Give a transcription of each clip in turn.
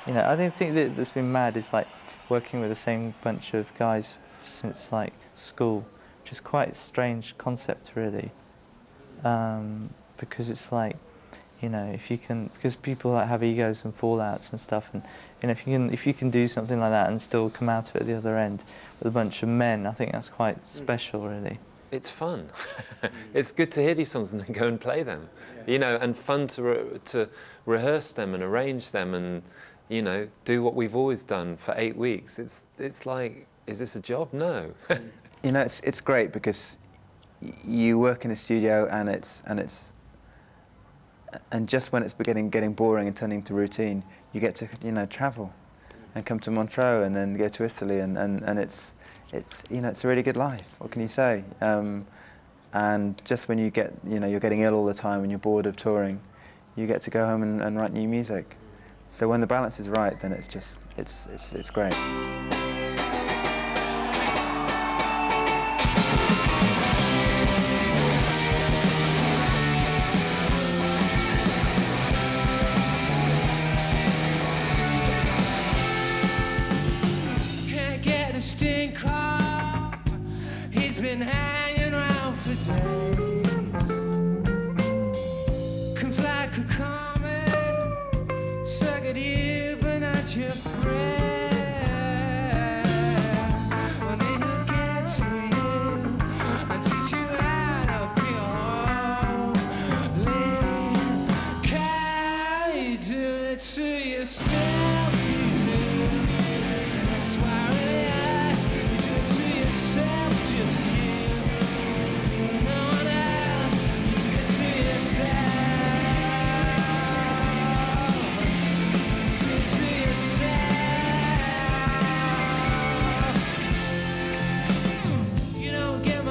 You know, I don't think that's been mad is like working with the same bunch of guys since like school, which is quite a strange concept really, because it's like, you know, if you can, because people like have egos and fallouts and stuff, and you know, if you can do something like that and still come out of it at the other end with a bunch of men, I think that's quite special really. It's fun. It's good to hear these songs and then go and play them, you know, and fun to rehearse them and arrange them and, you know, do what we've always done for 8 weeks. It's like, is this a job? No. You know, it's great because you work in a studio and just when it's getting boring and turning to routine, you get to, you know, travel and come to Montreux and then go to Italy and it's you know, it's a really good life. What can you say? And just when you get, you know, you're getting ill all the time and you're bored of touring, you get to go home and write new music. So when the balance is right, then it's just, it's great. Can't get a stink up. He's been hanging around for days. Comes like a comet, suck at you but not your friend.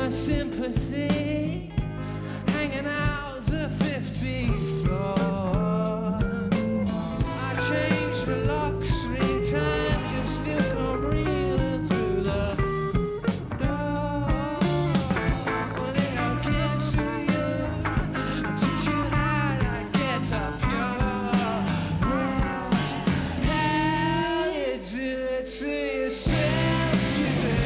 my sympathy, hanging out the 50th floor. I changed the locks 3 times, you still come reeling through the door. Well, it'll get to you, teach you how to get up your rest. How you do it to yourself, you do.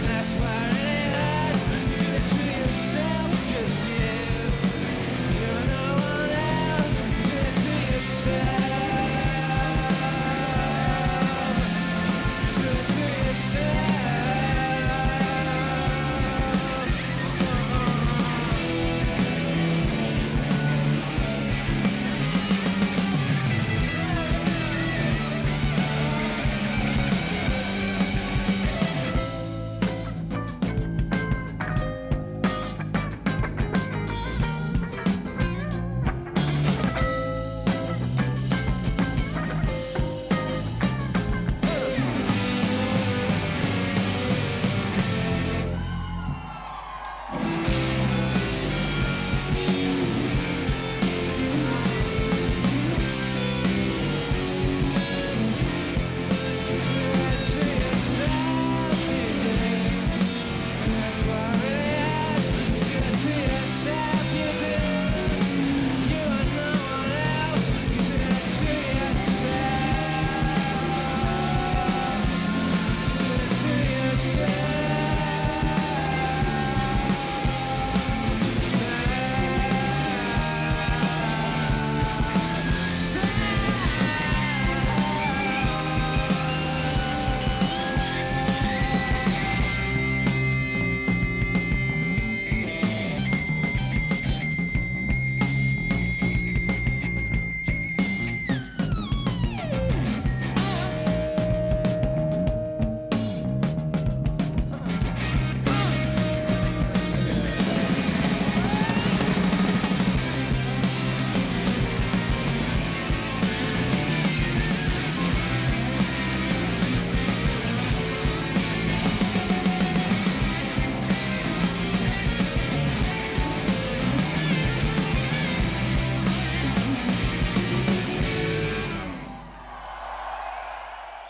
That's why it hurts. You do it to yourself, just you. You're no one else. You do it to yourself. You do it to yourself.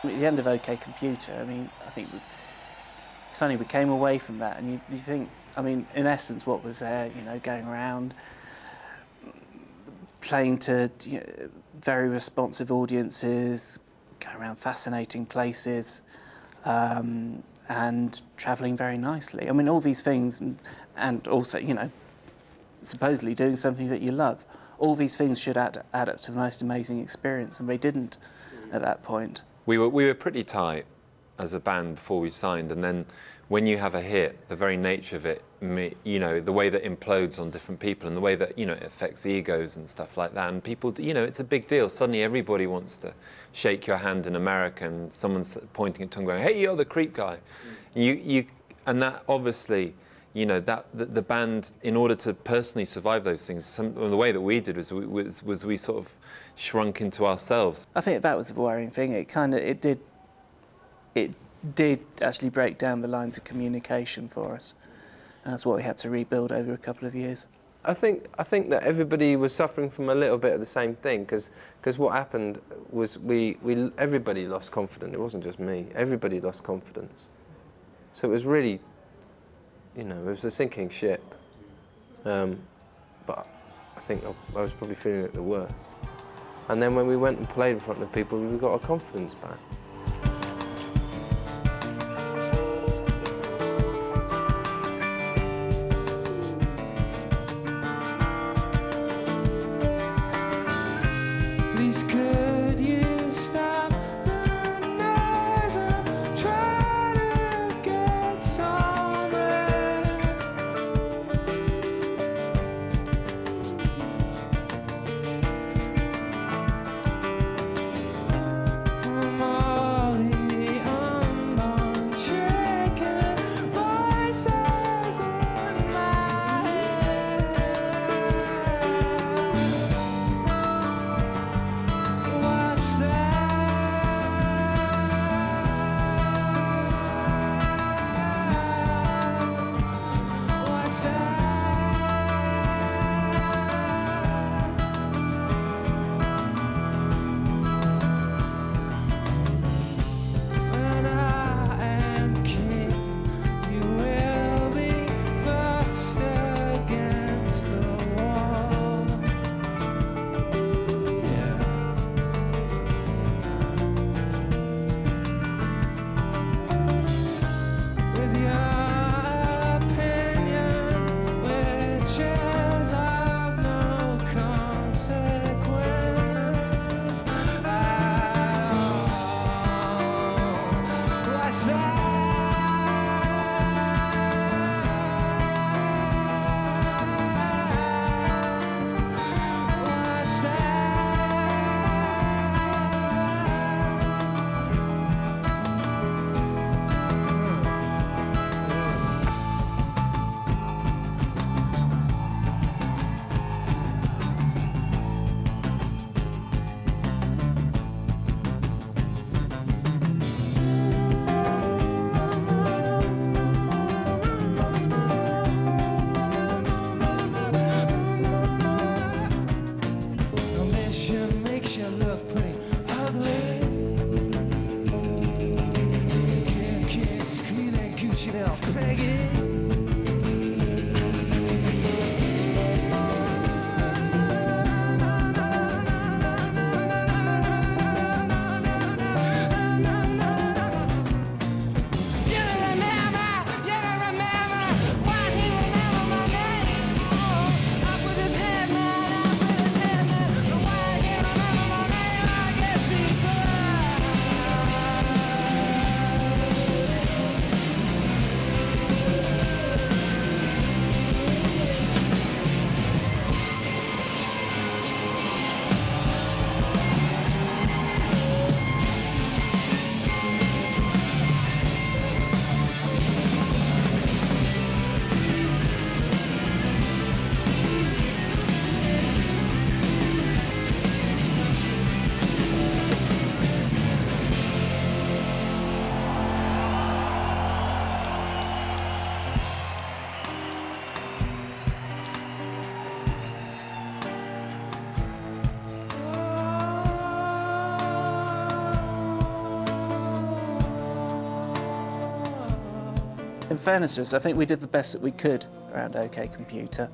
At the end of OK Computer, I mean, I think it's funny, we came away from that and you think, I mean, in essence, what was there, you know, going around, playing to very responsive audiences, going around fascinating places, and travelling very nicely. I mean, all these things, and also, you know, supposedly doing something that you love. All these things should add up to the most amazing experience, and they didn't at that point. We were pretty tight as a band before we signed, and then when you have a hit, the very nature of it, you know, the way that implodes on different people and the way that, you know, it affects egos and stuff like that, and people, you know, it's a big deal. Suddenly everybody wants to shake your hand in America and someone's pointing at tongue going, hey, you're the creep guy. And that obviously, you know, that the band, in order to personally survive those things, the way that we did was we sort of shrunk into ourselves. I think that was the worrying thing. It did actually break down the lines of communication for us. That's what we had to rebuild over a couple of years. I think that everybody was suffering from a little bit of the same thing, because what happened was everybody lost confidence. It wasn't just me. Everybody lost confidence. So it was really, you know, it was a sinking ship. But I think I was probably feeling it the worst. And then when we went and played in front of people, we got our confidence back. Please could you stop the noise? I'm trying to get somewhere. From all you know, Peggy. In fairness to us, I think we did the best that we could around OK Computer,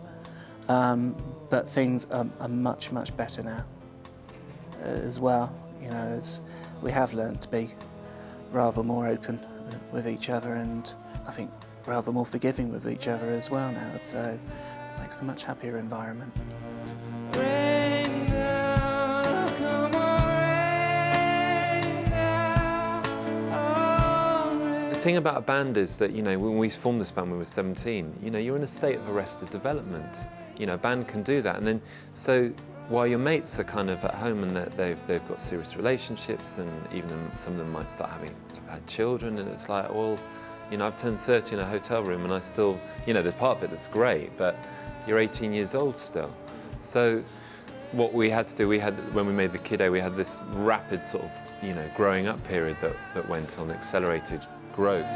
but things are much, much better now as well. You know, we have learned to be rather more open with each other, and I think rather more forgiving with each other as well now, so it makes for a much happier environment. Rain now, come on, rain now, oh, rain. The thing about a band is that, you know, when we formed this band when we were 17, you know, you're in a state of arrested development. You know, a band can do that. And then, so while your mates are kind of at home and they've got serious relationships, and even some of them might start have had children, and it's like, well, you know, I've turned 30 in a hotel room and I still, you know, there's part of it that's great, but you're 18 years old still. So what we had to do, when we made the Kid A, we had this rapid sort of, you know, growing up period that went on, accelerated growth.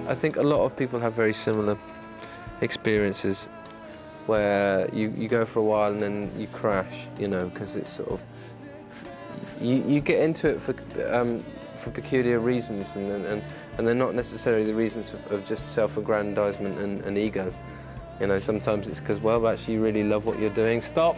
I think a lot of people have very similar experiences where you go for a while and then you crash, you know, because it's sort of, you get into it for peculiar reasons, and they're not necessarily the reasons of just self-aggrandizement and ego. You know, sometimes it's because, well, actually you really love what you're doing. Stop!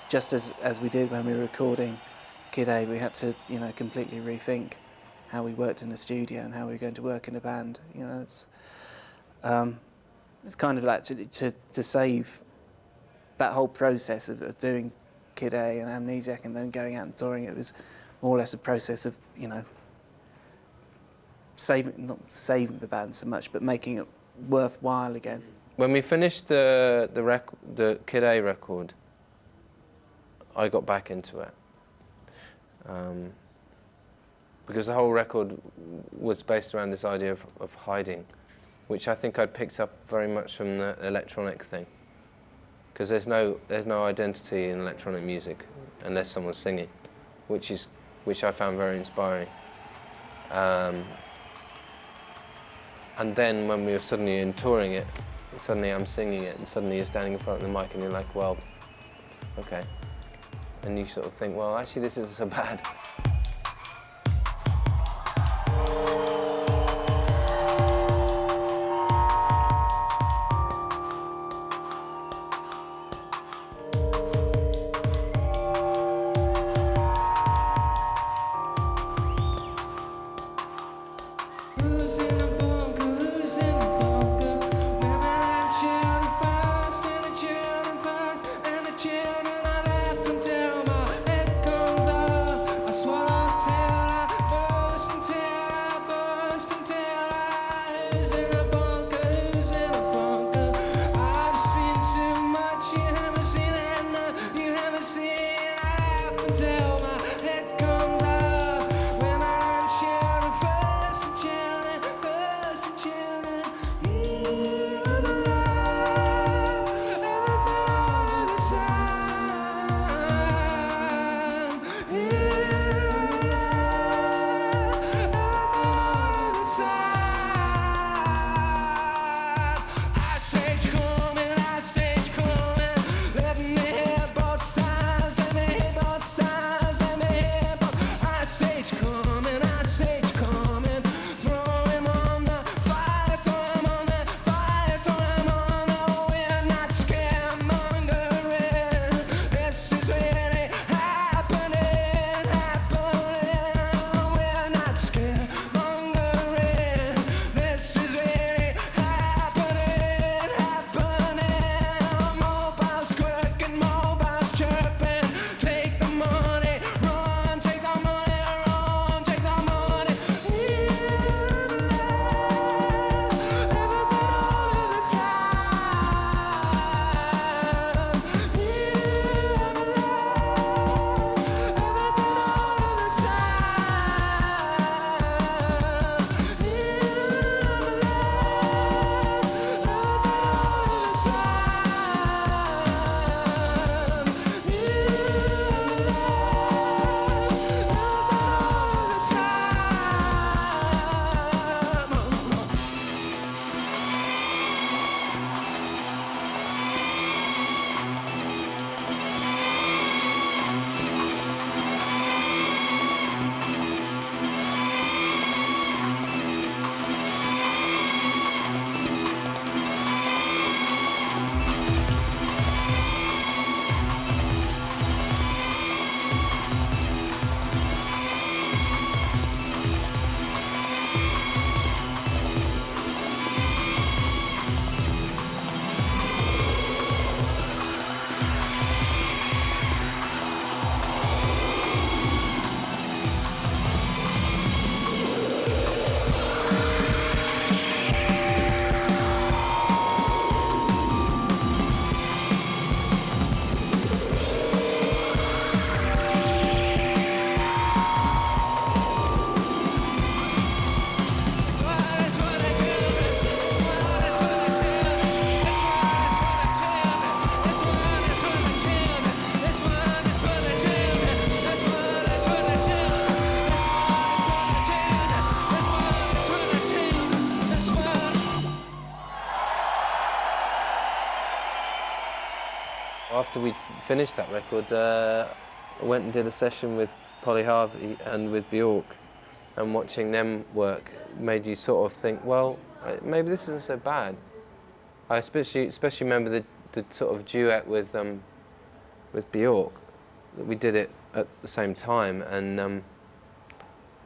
Just as we did when we were recording Kid A, we had to, you know, completely rethink how we worked in the studio and how we were going to work in a band. You know, it's kind of like to save that whole process of doing Kid A and Amnesiac and then going out and touring. It was more or less a process of, you know, not saving the band so much, but making it worthwhile again. When we finished the Kid A record, I got back into it. Because the whole record was based around this idea of hiding, which I think I'd picked up very much from the electronic thing. Because there's no identity in electronic music unless someone's singing, which I found very inspiring. And then when we were suddenly touring it, suddenly I'm singing it, and suddenly you're standing in front of the mic and you're like, well, okay. And you sort of think, well, actually this isn't so bad. After we'd finished that record, I went and did a session with Polly Harvey and with Bjork, and watching them work made you sort of think, well, maybe this isn't so bad. I especially remember the sort of duet with Bjork. We did it at the same time, and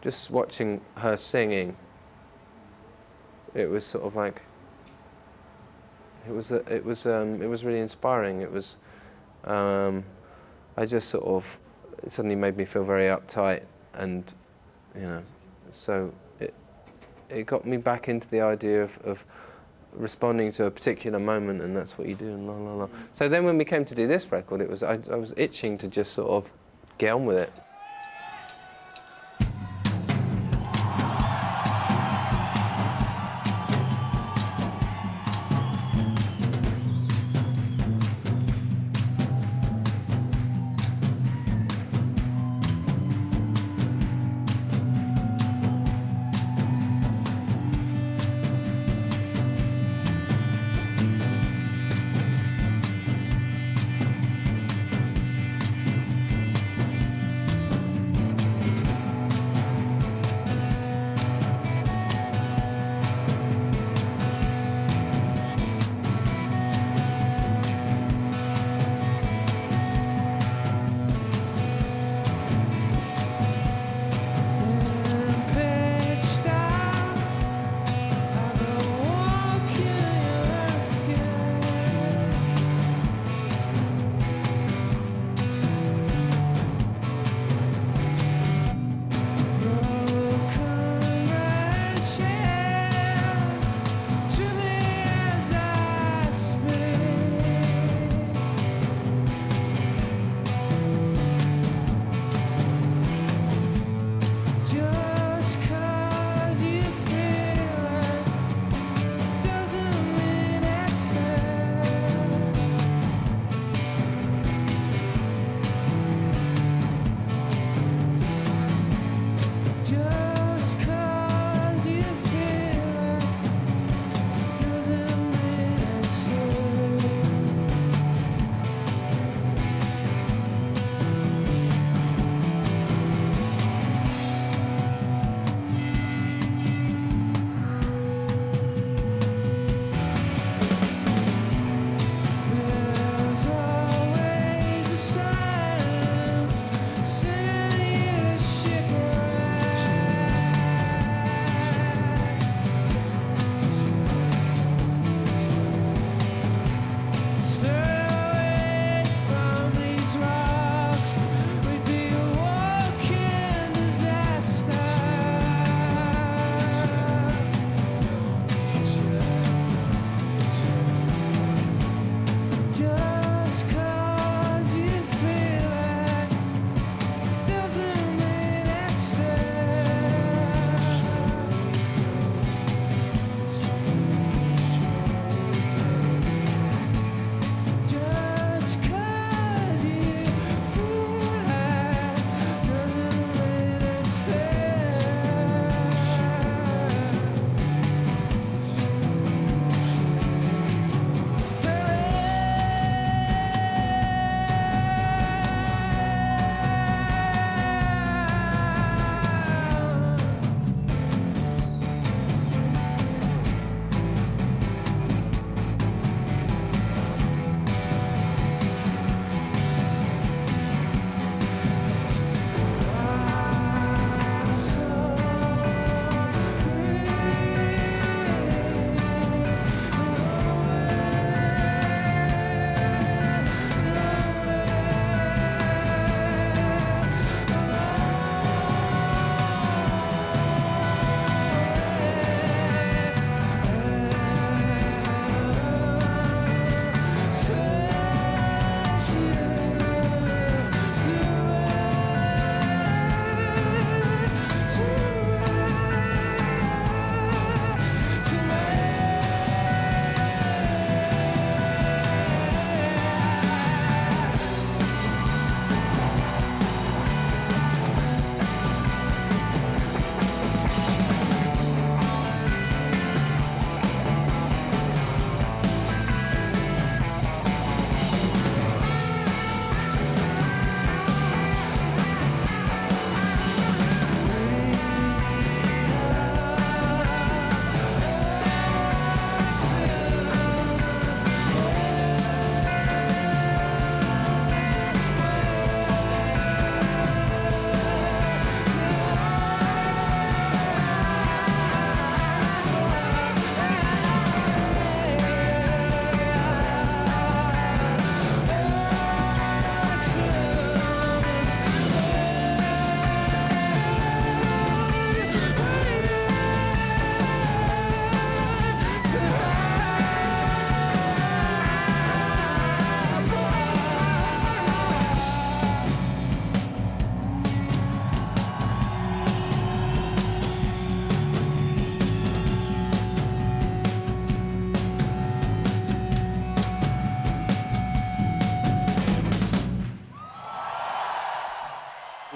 just watching her singing, it was sort of like, it was really inspiring. It was, I just sort of, it suddenly made me feel very uptight, and so it got me back into the idea of responding to a particular moment, and that's what you do, and la la la. So then when we came to do this record, it was I was itching to just sort of get on with it.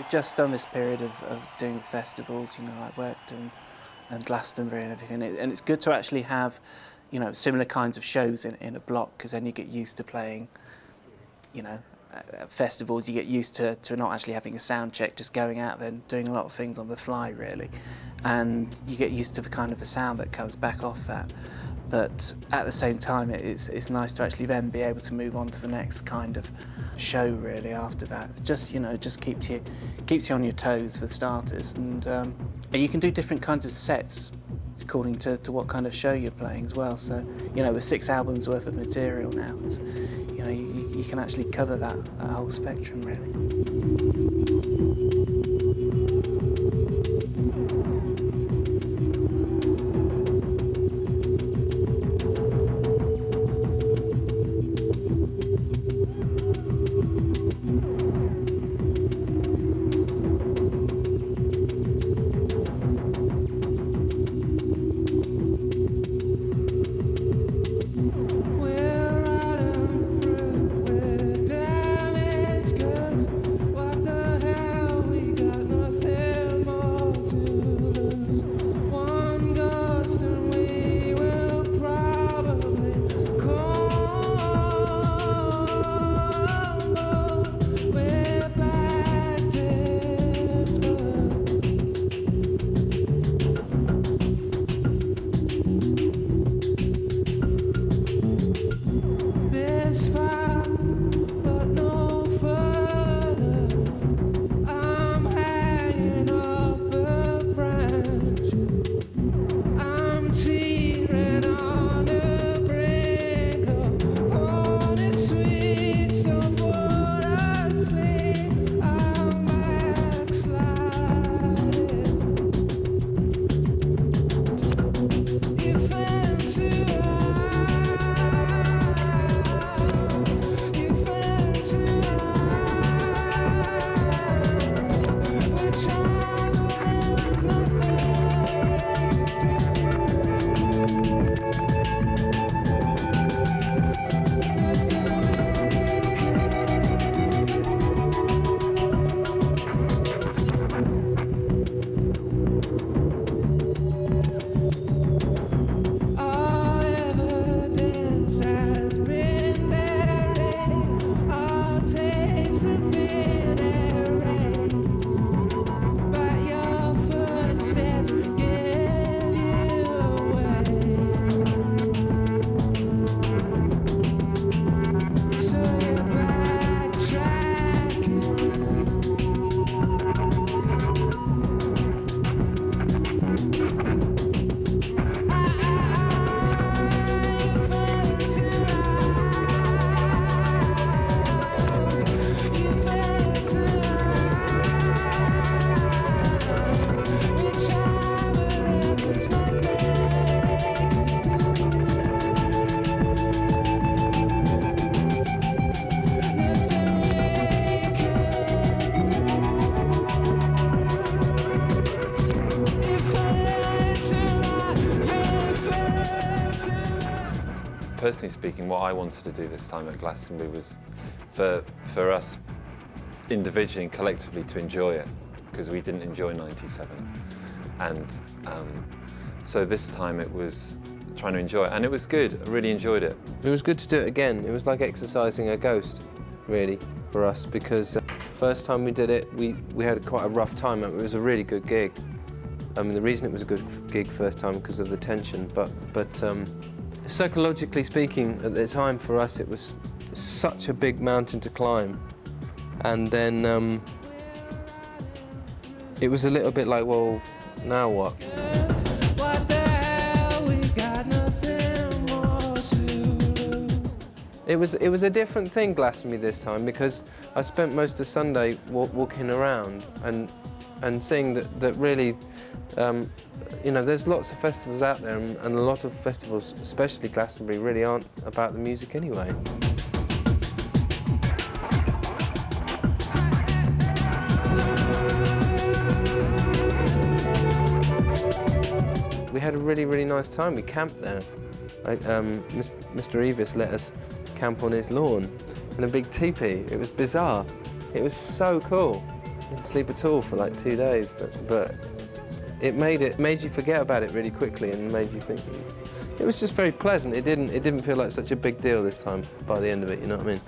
just done this period of doing festivals, you know, like Worked and Glastonbury and everything, and it's good to actually have, you know, similar kinds of shows in a block, because then you get used to playing, you know, at festivals. You get used to not actually having a sound check, just going out there and doing a lot of things on the fly, really, and you get used to the kind of the sound that comes back off that. But at the same time, it's nice to actually then be able to move on to the next kind of show, really, after that. Just, you know, just keeps you on your toes for starters, and you can do different kinds of sets according to what kind of show you're playing as well. So, you know, with 6 albums worth of material now, it's, you know, you can actually cover that whole spectrum, really. Personally speaking, what I wanted to do this time at Glastonbury was for us individually and collectively to enjoy it, because we didn't enjoy 97. And so this time it was trying to enjoy it, and it was good. I really enjoyed it. It was good to do it again. It was like exercising a ghost, really, for us, because first time we did it, we had quite a rough time. It was a really good gig. I mean, the reason it was a good gig first time because of the tension, but psychologically speaking, at the time for us, it was such a big mountain to climb, and then it was a little bit like, well, now what? It was a different thing, Glastonbury, this time, because I spent most of Sunday walking around and seeing that really, you know, there's lots of festivals out there, and a lot of festivals, especially Glastonbury, really aren't about the music anyway. We had a really, really nice time. We camped there. Mr. Evis let us camp on his lawn in a big teepee. It was bizarre. It was so cool. didn't sleep at all for like 2 days, but it made you forget about it really quickly and made you think. It was just very pleasant. It didn't feel like such a big deal this time by the end of it, you know what I mean?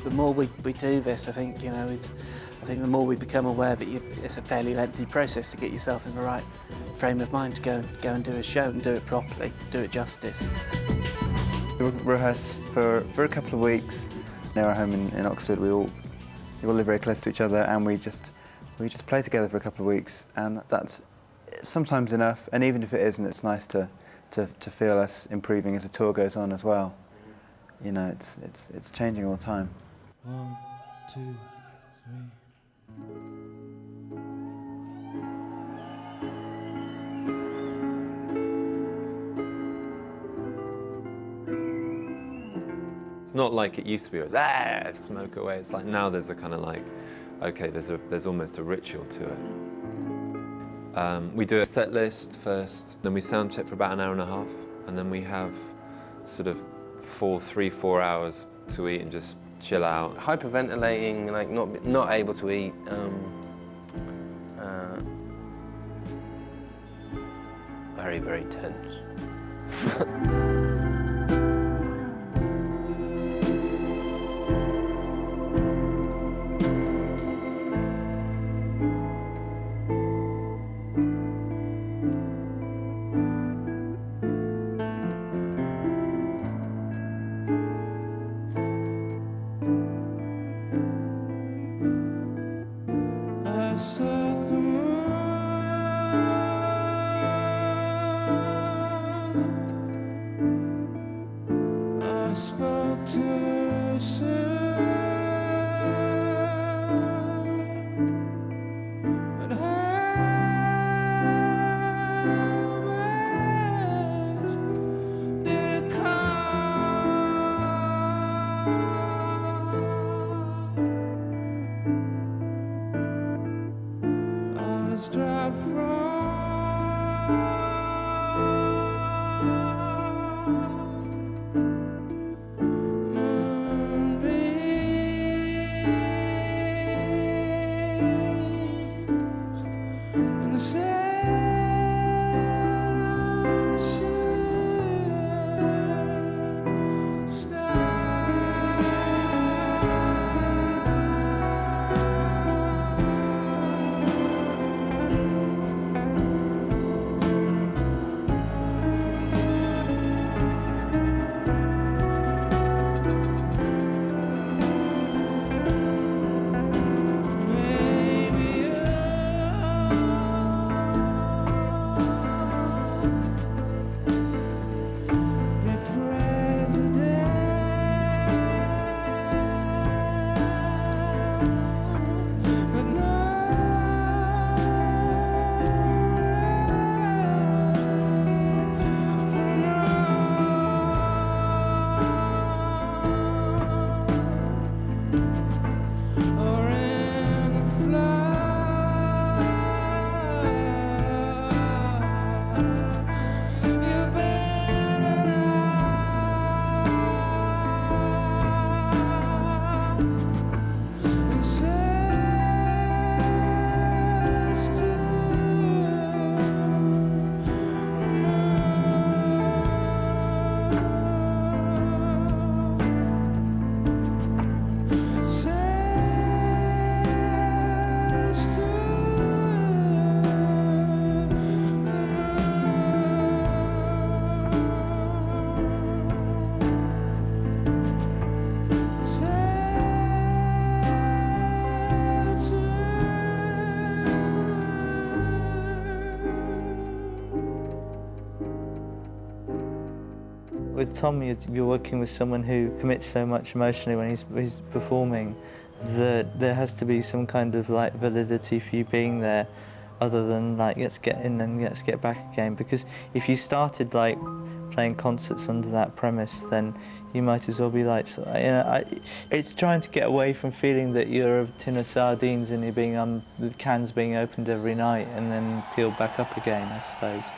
The more we do this, I think, you know, I think the more we become aware that it's a fairly lengthy process to get yourself in the right frame of mind to go and do a show and do it properly, do it justice. We rehearse for a couple of weeks near our home in Oxford. We all live very close to each other, and we just play together for a couple of weeks, and that's sometimes enough. And even if it isn't, it's nice to feel us improving as the tour goes on as well. You know, it's changing all the time. 1, 2, 3. It's not like it used to be, it was, smoke away. It's like now there's a kind of like, okay, there's almost a ritual to it. We do a set list first, then we sound check for about an hour and a half, and then we have sort of 3-4 hours to eat and just chill out. Hyperventilating, like not able to eat. Very, very tense. I saw the moon. I spoke to her but how much did it cost? I was dropped from moonbeams and said I shouldn't maybe be president, but not for now or in a flight. You've been and says to says to With Tom, you're working with someone who commits so much emotionally when he's performing that there has to be some kind of like validity for you being there, other than like let's get in and let's get back again. Because if you started like playing concerts under that premise, then you might as well be like, it's trying to get away from feeling that you're a tin of sardines and you're being the cans being opened every night and then peeled back up again, I suppose.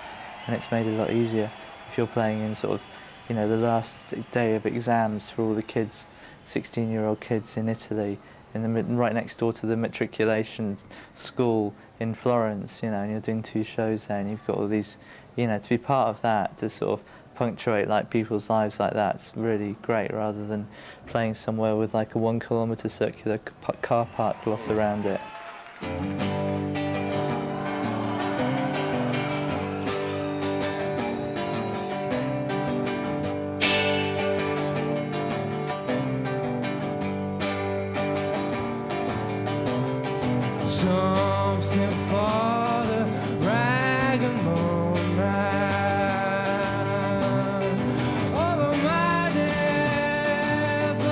And it's made it a lot easier if you're playing in sort of, the last day of exams for all the kids, 16-year-old kids in Italy, right next door to the matriculation school in Florence, and you're doing 2 shows there, and you've got all these, to be part of that, to sort of punctuate like people's lives like that, it's really great, rather than playing somewhere with like a 1 kilometre circular car park lot around it. Something for the rag and bone man over my dead body.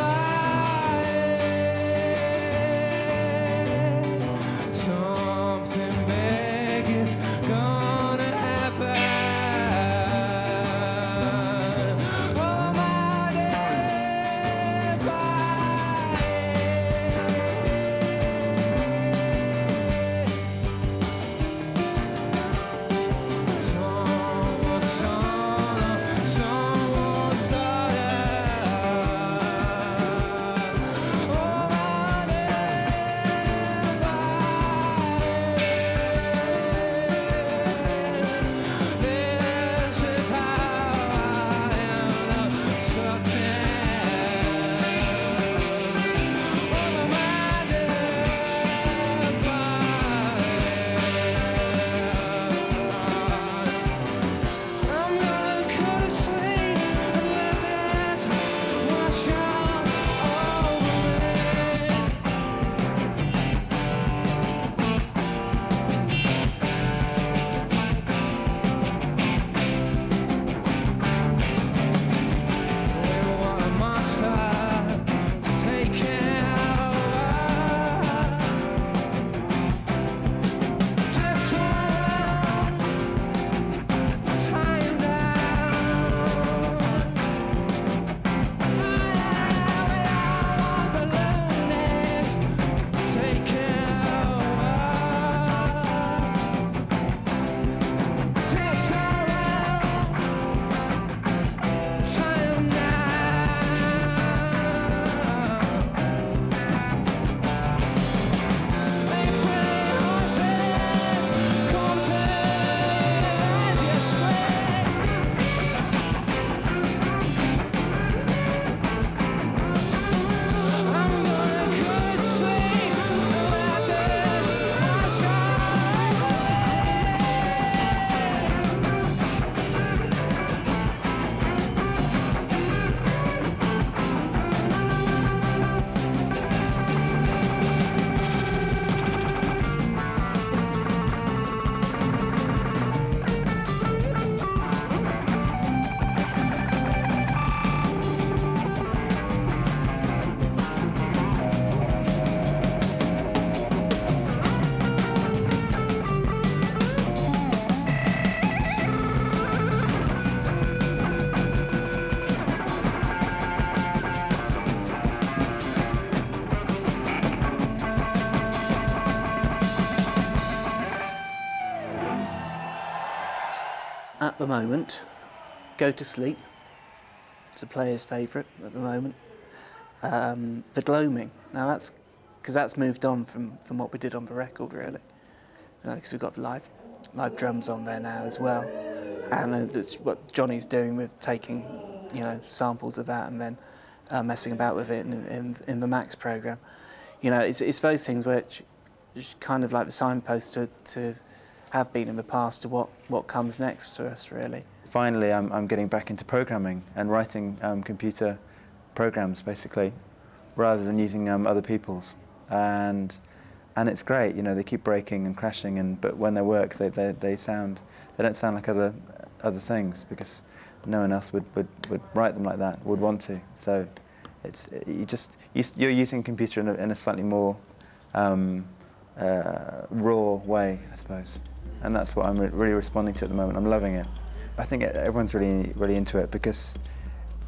Something big is gonna happen over my dead body. At the moment, Go to Sleep. It's a player's favourite at the moment. The Gloaming. Now that's because that's moved on from what we did on the record, really. Because we've got the live drums on there now as well, and it's what Johnny's doing with taking, samples of that and then messing about with it in the Max program. It's those things which is kind of like the signpost to have been in the past to what comes next for us, really. Finally, I'm getting back into programming and writing computer programs, basically, rather than using other people's. And it's great, they keep breaking and crashing, but when they work, they don't sound like other things, because no one else would write them like that, would want to. So you're using computer in a slightly more raw way, I suppose. And that's what I'm really responding to at the moment. I'm loving it. I think everyone's really into it, because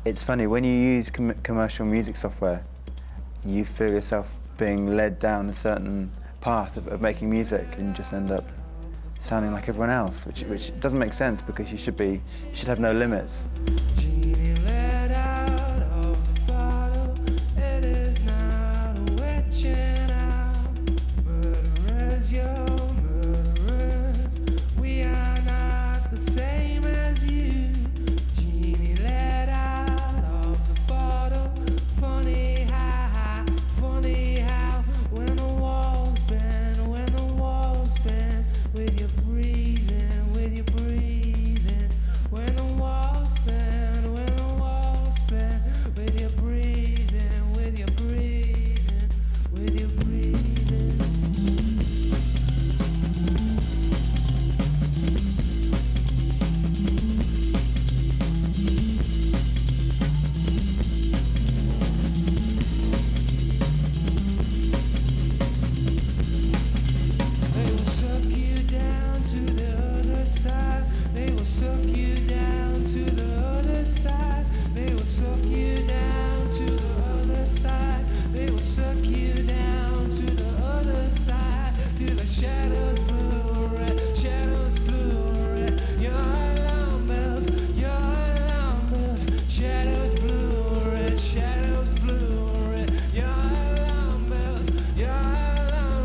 it's funny, when you use commercial music software, you feel yourself being led down a certain path of making music, and you just end up sounding like everyone else, which doesn't make sense, because you should have no limits. Genie let out of the bottle. It is not a witching out. Murderers, you're murderers. We are not the same as you. Genie let out of the bottle. Funny how when the walls bend, with your breathing, with your breathing. When the walls bend, with your breathing, with your breathing, with your breathing. They will suck you down to the other side. They will suck you down to the other side. They will suck you down to the other side. They will suck you down to the other side. To the shadows blue red, shadows blue red. Your alarm bells, shadows blue red, shadows blue red. Your alarm bells,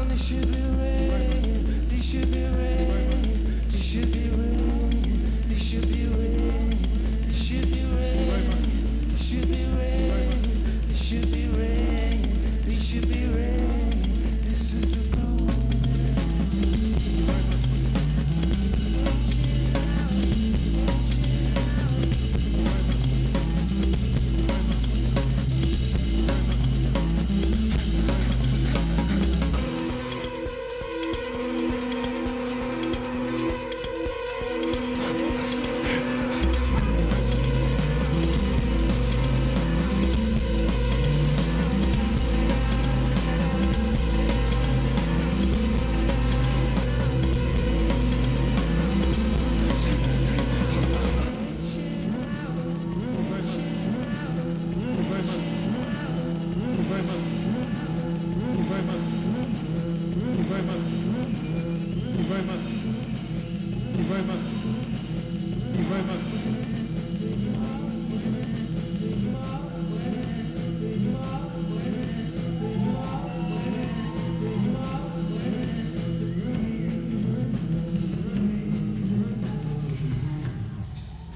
they should be red. They should be red. They should be red. They should be red. They should be red. They should be red. They should be red. They should be red. This is the goal.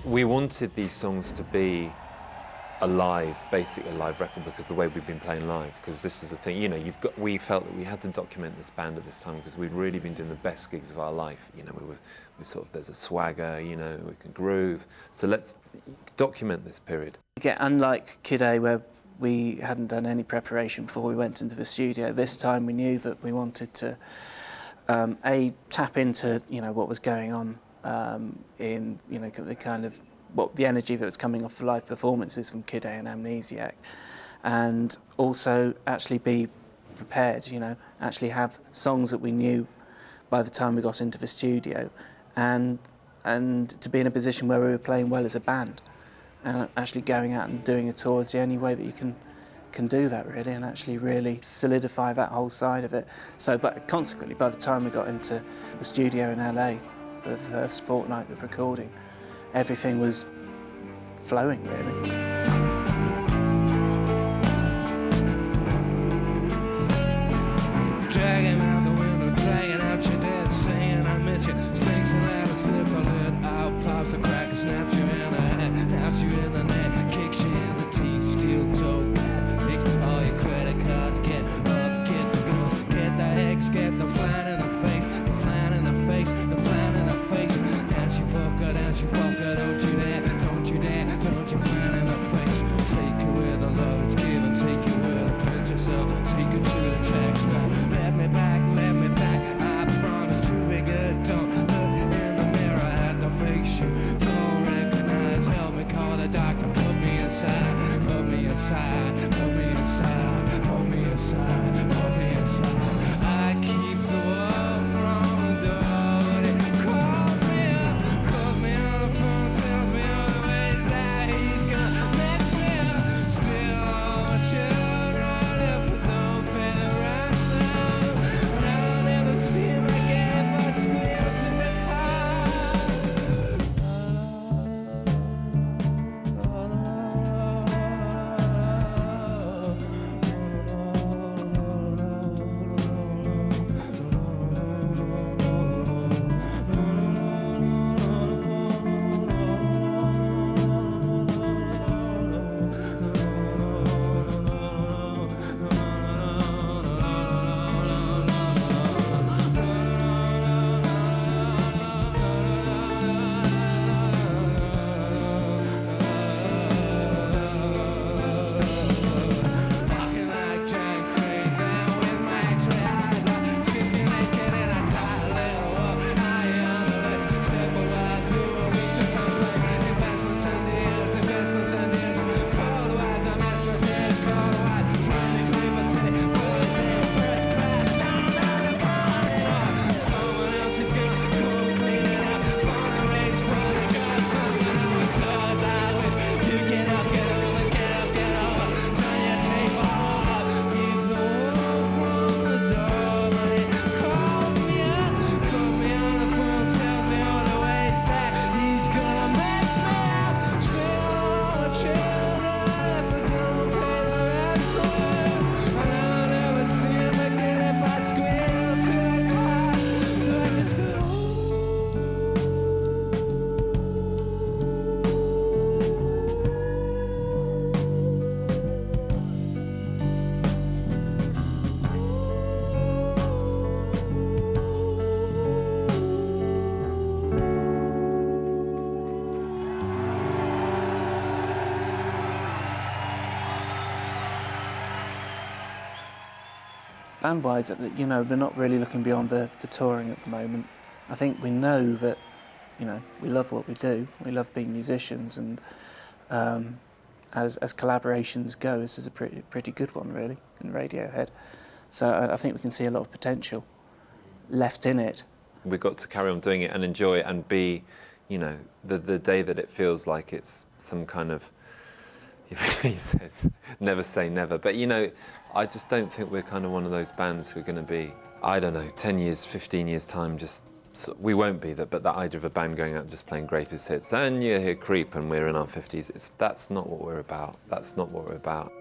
We wanted these songs to be basically a live record, because the way we've been playing live, because this is the thing, we felt that we had to document this band at this time, because we'd really been doing the best gigs of our life. We sort of, there's a swagger, we can groove, so let's document this period. Again, unlike Httt, where we hadn't done any preparation before we went into the studio, this time we knew that we wanted to tap into what was going on in the kind of the energy that was coming off the live performances from Httt and Amnesiac, and also actually be prepared, actually have songs that we knew by the time we got into the studio, and to be in a position where we were playing well as a band, and actually going out and doing a tour is the only way that you can do that, really, and actually really solidify that whole side of it. So, but consequently, by the time we got into the studio in LA for the first fortnight of recording, everything was flowing, really. Dragging out the window, dragging out your dead, saying I miss you. Snakes and ladders, flip a lid out, pops a crack and snaps you in the head, snaps you in the neck, kicks you in the teeth, steel toe cap, picks all your credit cards, get up, get the guns, get the X, get the flat in the face, the flat in the face, the flat in the face. Dance you fucker, don't you dare, don't you dare, don't you flat in the face. band-wise, you know, we're not really looking beyond the touring at the moment. I think we know that, you know, we love what we do. We love being musicians, and as collaborations go, this is a pretty good one, really, in Radiohead. So I think we can see a lot of potential left in it. We've got to carry on doing it and enjoy it and be, you know, the day that it feels like it's some kind of, he says, never say never. But, you know, I just don't think we're kind of one of those bands who are going to be, I don't know, 10 years, 15 years time, just, we won't be that, but that idea of a band going out and just playing greatest hits, and you hear Creep and we're in our 50s, that's not what we're about. That's not what we're about.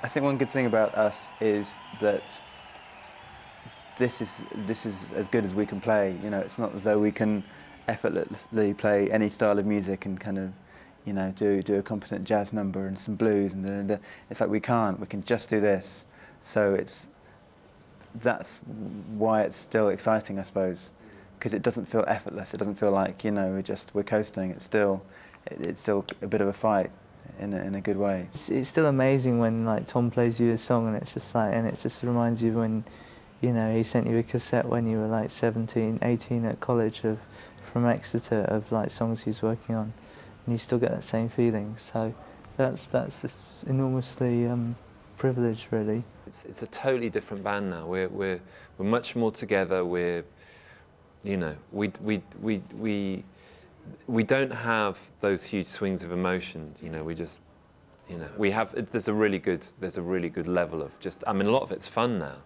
I think one good thing about us is that this is as good as we can play. You know, it's not as though we can effortlessly play any style of music and kind of, you know, do a competent jazz number and some blues and da. It's like we can't. We can just do this. So that's why it's still exciting, I suppose, because it doesn't feel effortless. It doesn't feel like, you know, we're coasting. It's still a bit of a fight in a good way. It's still amazing when like Tom plays you a song and it's just like, and it just reminds you when, you know, he sent you a cassette when you were like 17, 18 at college from Exeter of like songs he's working on, and you still get that same feeling. So that's just enormously privileged, really. It's a totally different band now. We're much more together. We're, you know, we don't have those huge swings of emotion. You know, we just, you know, we have. There's a really good level of just. I mean, a lot of it's fun now,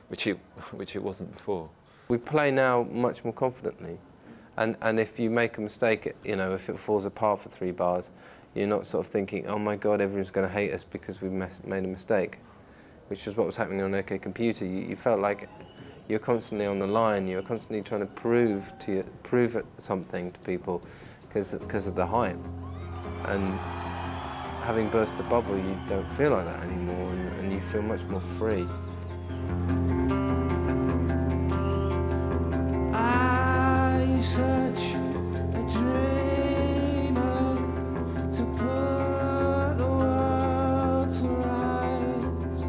which it wasn't before. We play now much more confidently, and if you make a mistake, you know, if it falls apart for 3 bars, you're not sort of thinking, oh my God, everyone's going to hate us because we made a mistake, which is what was happening on OK Computer. You felt like you're constantly on the line. You're constantly trying to prove something to people because of the hype. And having burst the bubble, you don't feel like that anymore, and you feel much more free. I'm such a dreamer to put the world to rights.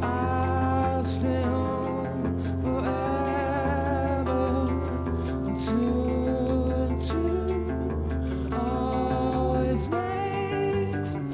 I'll stay on forever to always makes me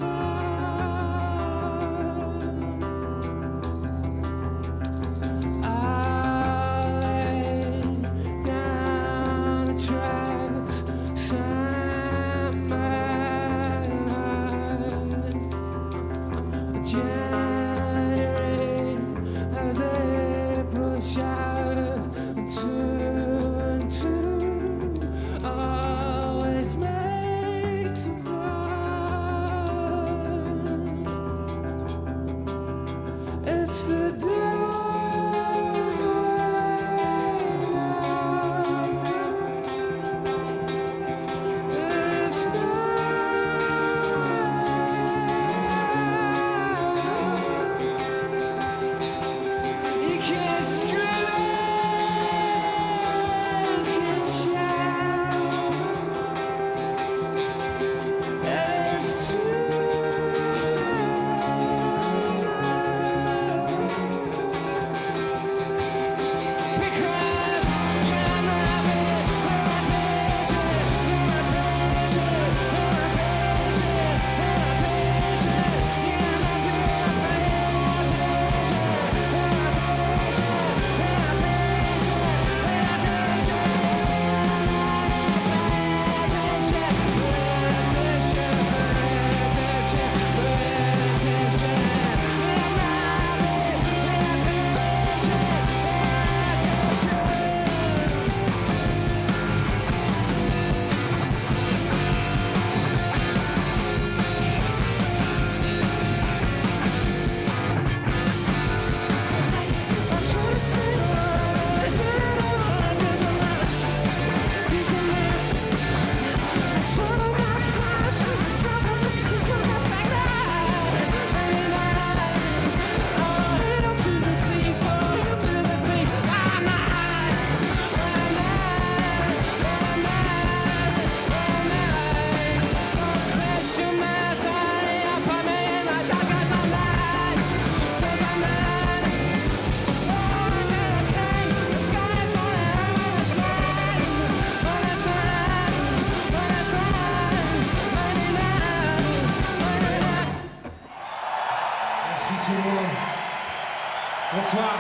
Bonsoir.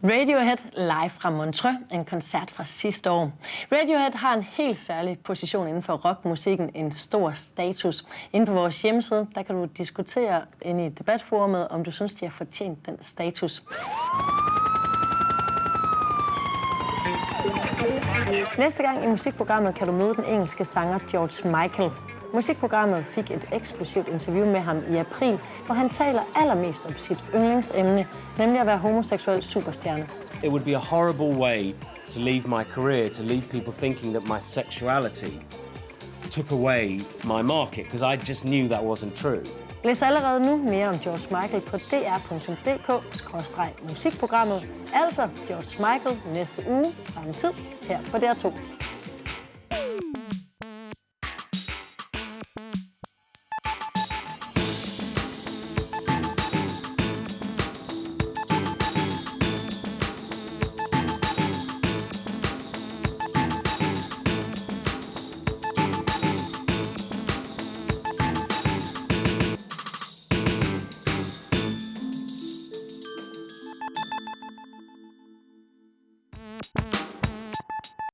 Radiohead live fra Montreux, en koncert fra sidste år. Radiohead har en helt særlig position inden for rockmusikken, en stor status. Inde på vores hjemmeside, der kan du diskutere inde i debatforumet, om du synes, de har fortjent den status. Næste gang i musikprogrammet kan du møde den engelske sanger George Michael. Musikprogrammet fik et eksklusivt interview med ham i april, hvor han taler allermest om sit yndlingsemne, nemlig at være homoseksuel superstjerne. It would be a horrible way to leave my career, to leave people thinking that my sexuality took away my market, because I just knew that wasn't true. Læs allerede nu mere om George Michael på dr.dk/musikprogrammet. Altså George Michael næste uge, samme tid, her på DR2.